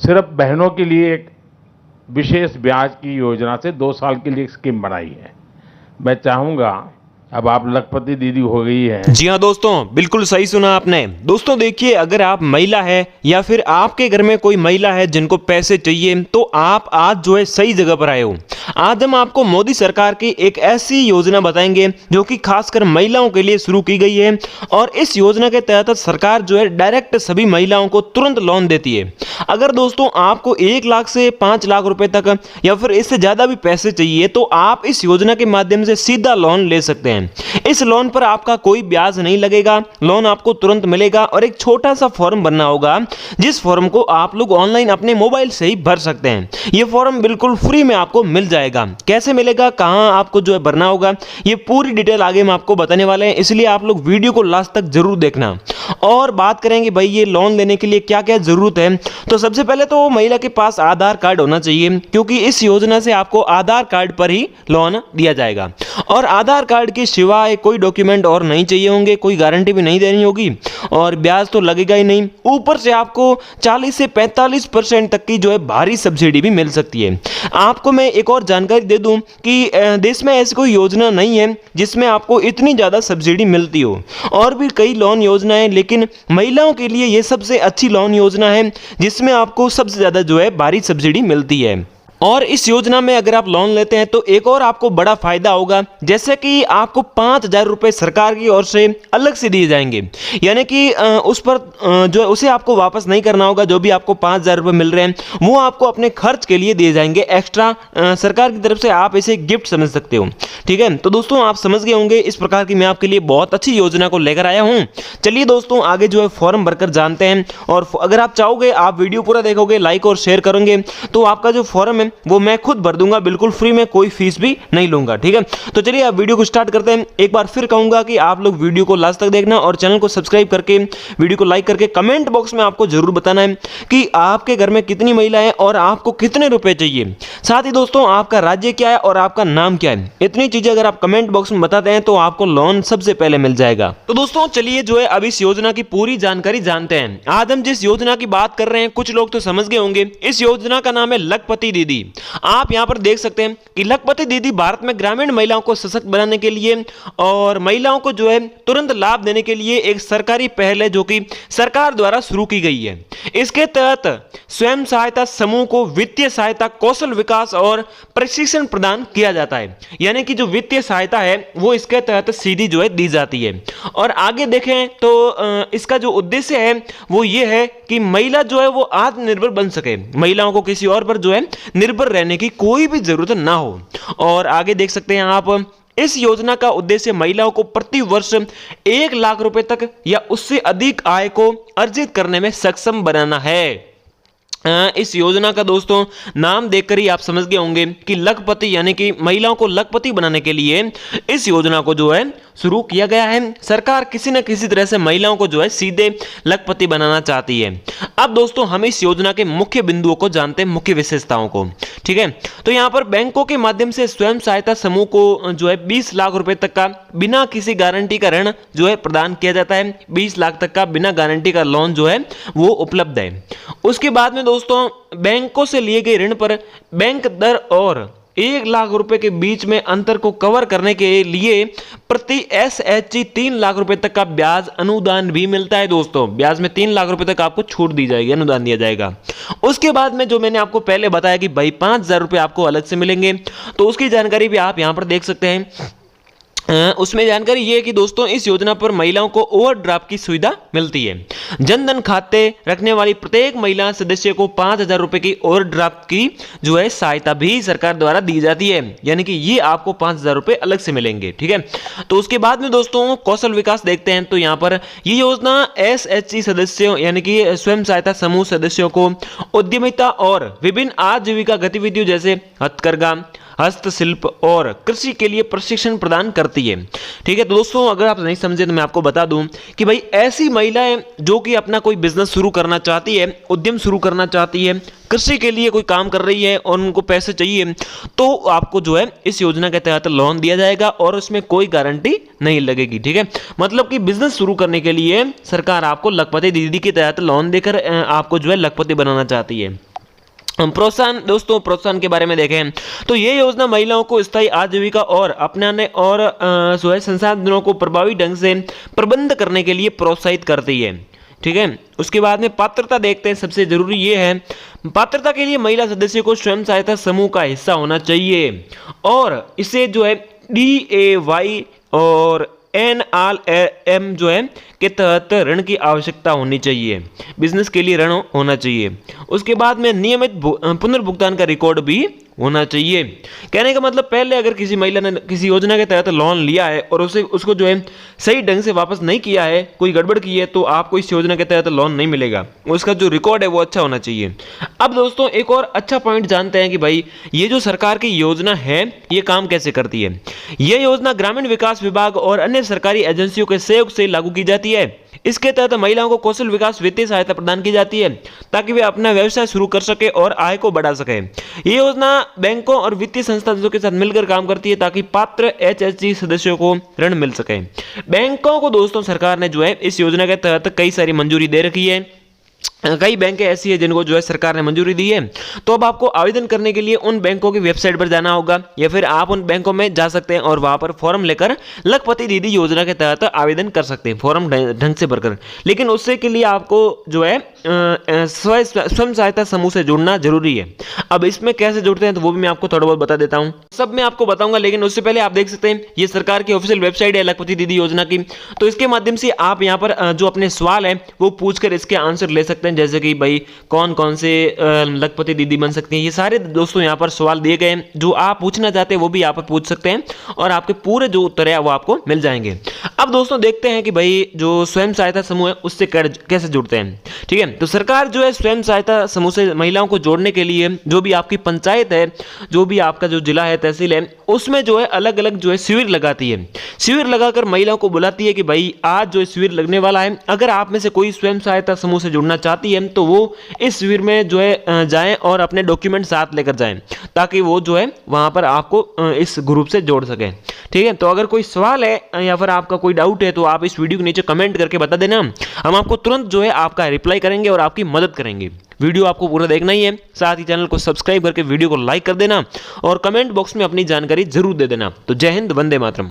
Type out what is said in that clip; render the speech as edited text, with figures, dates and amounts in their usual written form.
सिर्फ बहनों के लिए एक विशेष ब्याज की योजना से 2 साल के लिए एक स्कीम बनाई है। मैं चाहूँगा, अब आप लखपति दीदी हो गई है। जी हाँ दोस्तों, बिल्कुल सही सुना आपने। दोस्तों देखिए, अगर आप महिला है या फिर आपके घर में कोई महिला है जिनको पैसे चाहिए, तो आप आज जो है सही जगह पर आए हो। आज हम आपको मोदी सरकार की एक ऐसी योजना बताएंगे जो कि खासकर महिलाओं के लिए शुरू की गई है, और इस योजना के तहत सरकार जो है डायरेक्ट सभी महिलाओं को तुरंत लोन देती है। अगर दोस्तों आपको 1 लाख से 5 लाख रुपए तक या फिर इससे ज्यादा भी पैसे चाहिए, तो आप इस योजना के माध्यम से सीधा लोन ले सकते हैं। इस लोन पर आपका कोई ब्याज नहीं लगेगा, लोन आपको तुरंत मिलेगा, और एक छोटा सा फॉर्म भरना होगा, जिस फॉर्म को आप लोग ऑनलाइन अपने मोबाइल से ही भर सकते हैं। यह फॉर्म बिल्कुल फ्री में आपको मिल जाएगा। कैसे मिलेगा, कहां आपको जो है भरना होगा, ये पूरी डिटेल आगे हम आपको बताने वाले हैं, इसलिए आप लोग वीडियो को लास्ट तक जरूर देखना। और बात करेंगे भाई ये लोन लेने के लिए क्या क्या जरूरत है, तो सबसे पहले तो महिला के पास आधार कार्ड होना चाहिए, क्योंकि इस योजना से आपको आधार कार्ड पर ही लोन दिया जाएगा। और आधार कार्ड के सिवाय कोई डॉक्यूमेंट और नहीं चाहिए होंगे, कोई गारंटी भी नहीं देनी होगी, और ब्याज तो लगेगा ही नहीं। ऊपर से आपको 40 से 45% तक की जो है भारी सब्सिडी भी मिल सकती है। आपको मैं एक और जानकारी दे दूं कि देश में ऐसी कोई योजना नहीं है जिसमें आपको इतनी ज़्यादा सब्सिडी मिलती हो। और भी कई लोन योजनाएं, लेकिन महिलाओं के लिए ये सबसे अच्छी लोन योजना है जिसमें आपको सबसे ज़्यादा जो है भारी सब्सिडी मिलती है। और इस योजना में अगर आप लोन लेते हैं तो एक और आपको बड़ा फायदा होगा, जैसे कि आपको 5,000 रुपये सरकार की ओर से अलग से दिए जाएंगे, यानी कि उस पर जो है उसे आपको वापस नहीं करना होगा। जो भी आपको 5,000 रुपये मिल रहे हैं वो आपको अपने खर्च के लिए दिए जाएंगे एक्स्ट्रा, सरकार की तरफ से आप इसे गिफ्ट समझ सकते हो। ठीक है, तो दोस्तों आप समझ गए होंगे, इस प्रकार की मैं आपके लिए बहुत अच्छी योजना को लेकर आया हूँ। चलिए दोस्तों आगे जो है फॉर्म भरकर जानते हैं, और अगर आप चाहोगे, आप वीडियो पूरा देखोगे, लाइक और शेयर करोगे, तो आपका जो फॉर्म है वो मैं खुद भर दूंगा, बिल्कुल फ्री में, कोई फीस भी नहीं लूंगा। ठीक है, तो चलिए आप वीडियो को स्टार्ट करते हैं। एक बार फिर कहूंगा कि आप लोग वीडियो को लास्ट तक देखना, और चैनल को सब्सक्राइब करके, वीडियो को लाइक करके, कमेंट बॉक्स में आपको जरूर बताना है कि आपके घर में कितनी महिला है और आपको कितने रुपए चाहिए। साथ ही दोस्तों आपका राज्य क्या है और आपका नाम क्या है, इतनी चीजें अगर आप कमेंट बॉक्स में बताते हैं तो आपको लोन सबसे पहले मिल जाएगा। तो दोस्तों चलिए जो है अब इस योजना की पूरी जानकारी जानते हैं। आज हम जिस योजना की बात कर रहे हैं, कुछ लोग तो समझ गए होंगे, इस योजना का नाम है लखपति दीदी। आप यहां पर देख सकते हैं कि लखपति दीदी भारत में ग्रामीण महिलाओं को सशक्त बनाने के लिए और महिलाओं को जो है तुरंत लाभ देने के लिए एक सरकारी पहल है, जो कि सरकार द्वारा शुरू की गई है। इसके तहत स्वयं सहायता समूह को वित्तीय सहायता, कौशल विकास और प्रशिक्षण प्रदान किया जाता है, यानी कि जो वित्तीय सहायता है वो इसके तहत सीधी जो है दी जाती है। और आगे देखें तो इसका जो उद्देश्य है वो ये है कि महिला जो है वो आत्मनिर्भर बन सके, महिलाओं को किसी और पर जो है निर्भर रहने की कोई भी जरूरत ना हो। और आगे देख सकते हैं आप, इस योजना का उद्देश्य महिलाओं को प्रति वर्ष 1 लाख रुपए तक या उससे अधिक आय को अर्जित करने में सक्षम बनाना है। इस योजना का दोस्तों नाम देखकर ही आप समझ गए होंगे कि लखपति, यानी कि महिलाओं को लखपति बनाने के लिए इस योजना को जो है शुरू किया गया है। सरकार किसी न किसी तरह से महिलाओं को जो है सीधे लखपति बनाना चाहती है। अब दोस्तों हम इस योजना के मुख्य बिंदुओं को जानते हैं, मुख्य विशेषताओं को। ठीक है, तो यहाँ पर बैंकों के माध्यम से स्वयं सहायता समूह को जो है 20 लाख रुपए तक का बिना किसी गारंटी का ऋण जो है प्रदान किया जाता है। 20 लाख तक का बिना गारंटी का लोन जो है वो उपलब्ध है। उसके बाद में दोस्तों बैंकों से लिए गए ऋण पर बैंक दर और 1 लाख रुपए के बीच में अंतर को कवर करने के लिए प्रति SHG 3 लाख रुपए तक का ब्याज अनुदान भी मिलता है। दोस्तों ब्याज में 3 लाख रुपए तक आपको छूट दी जाएगी, अनुदान दिया जाएगा। उसके बाद में जो मैंने आपको पहले बताया कि भाई 5,000 रुपए आपको अलग से मिलेंगे, तो उसकी जानकारी भी आप यहां पर देख सकते हैं। उसमें जानकारी ये है कि दोस्तों इस योजना पर महिलाओं को ओवरड्राफ्ट की सुविधा मिलती है। जनधन खाते रखने वाली प्रत्येक महिला सदस्य को 5,000 रुपए की ओवरड्राफ्ट की जो है सहायता भी सरकार द्वारा दी जाती है, यानी कि ये आपको 5,000 रुपए अलग से मिलेंगे। ठीक है, तो उसके बाद में दोस्तों कौशल विकास देखते हैं, तो यहाँ पर ये योजना SHG सदस्यों, यानी कि स्वयं सहायता समूह सदस्यों को उद्यमिता और विभिन्न आजीविका गतिविधियों जैसे हथकरघा, हस्तशिल्प और कृषि के लिए प्रशिक्षण प्रदान करती है। ठीक है, तो दोस्तों अगर आप नहीं समझे तो मैं आपको बता दूं कि भाई ऐसी महिलाएं जो कि अपना कोई बिजनेस शुरू करना चाहती है, उद्यम शुरू करना चाहती है, कृषि के लिए कोई काम कर रही है और उनको पैसे चाहिए, तो आपको जो है इस योजना के तहत लोन दिया जाएगा और उसमें कोई गारंटी नहीं लगेगी। ठीक है, मतलब कि बिजनेस शुरू करने के लिए सरकार आपको लखपति दीदी के तहत लोन देकर आपको जो है लखपति बनाना चाहती है। प्रोत्साहन, दोस्तों प्रोत्साहन के बारे में देखें तो ये योजना महिलाओं को स्थायी आजीविका और अपनाने और जो है संसाधनों को प्रभावी ढंग से प्रबंध करने के लिए प्रोत्साहित करती है। ठीक है, उसके बाद में पात्रता देखते हैं। सबसे जरूरी ये है, पात्रता के लिए महिला सदस्य को स्वयं सहायता समूह का हिस्सा होना चाहिए और इसे जो है DAY और NRLM जो है के तहत ऋण की आवश्यकता होनी चाहिए, बिजनेस के लिए ऋण होना चाहिए। उसके बाद में नियमित पुनर्भुगतान का रिकॉर्ड भी होना चाहिए। कहने का मतलब पहले अगर किसी महिला ने किसी योजना के तहत लोन लिया है और उसको जो है सही ढंग से वापस नहीं किया है, कोई गड़बड़ की है, तो आपको इस योजना के तहत लोन नहीं मिलेगा। उसका जो रिकॉर्ड है वो अच्छा होना चाहिए। अब दोस्तों एक और अच्छा पॉइंट जानते हैं कि भाई ये जो सरकार की योजना है ये काम कैसे करती है। ये योजना ग्रामीण विकास विभाग और अन्य सरकारी एजेंसियों के सहयोग से लागू की जाती है। इसके तहत महिलाओं को कौशल विकास वित्तीय सहायता प्रदान की जाती है ताकि वे अपना व्यवसाय शुरू कर सके और आय को बढ़ा सके। ये योजना बैंकों और वित्तीय संस्थानों के साथ मिलकर काम करती है ताकि पात्र HSG सदस्यों को ऋण मिल सके। बैंकों को दोस्तों सरकार ने जो है इस योजना के तहत कई सारी मंजूरी दे रखी है। कई बैंकें ऐसी है जिनको जो है सरकार ने मंजूरी दी है। तो अब आपको आवेदन करने के लिए उन बैंकों की वेबसाइट पर जाना होगा या फिर आप उन बैंकों में जा सकते हैं और वहां पर फॉर्म लेकर लखपति दीदी योजना के तहत आवेदन कर सकते हैं, फॉर्म ढंग से भरकर। लेकिन उससे के लिए आपको जो है स्वयं सहायता समूह से जुड़ना जरूरी है। अब इसमें कैसे जुड़ते हैं तो वो भी मैं आपको थोड़ा बहुत बता देता हूँ, सब मैं आपको बताऊंगा। लेकिन उससे पहले आप देख सकते हैं ये सरकार की ऑफिशियल वेबसाइट है लखपति दीदी योजना की। तो इसके माध्यम से आप यहाँ पर जो अपने सवाल है वो पूछकर इसके आंसर ले सकते हैं, जैसे कि भाई कौन कौन से लखपति दीदी बन सकती हैं। ये सारे दोस्तों यहाँ पर सवाल दिए गए हैं, जो आप पूछना चाहते हैं वो भी यहाँ पर पूछ सकते हैं और आपके पूरे जो उत्तर है वो आपको मिल जाएंगे। अब दोस्तों देखते हैं कि भाई जो स्वयं सहायता समूह है उससे कैसे जुड़ते हैं। ठीक है, तो सरकार जो है स्वयं सहायता समूह से महिलाओं को जोड़ने के लिए जो भी आपकी पंचायत है, जो भी आपका जो जिला है, तहसील है, उसमें जो है अलग अलग जो है शिविर लगाती है। शिविर लगाकर महिलाओं को बुलाती है कि भाई आज जो शिविर लगने वाला है, अगर आप में से कोई स्वयं सहायता समूह से जुड़ना चाहती है तो वो इस शिविर में जो है जाएं और अपने डॉक्यूमेंट साथ लेकर जाएं ताकि वो जो है वहां पर आपको इस ग्रुप से जोड़ सकें। ठीक है, तो अगर कोई सवाल है या फिर आपका कोई डाउट है तो आप इस वीडियो के नीचे कमेंट करके बता देना, हम आपको तुरंत जो है आपका रिप्लाई करेंगे और आपकी मदद करेंगे। वीडियो आपको पूरा देखना ही है, साथ ही चैनल को सब्सक्राइब करके वीडियो को लाइक कर देना और कमेंट बॉक्स में अपनी जानकारी जरूर दे देना। तो जय हिंद, वंदे मातरम।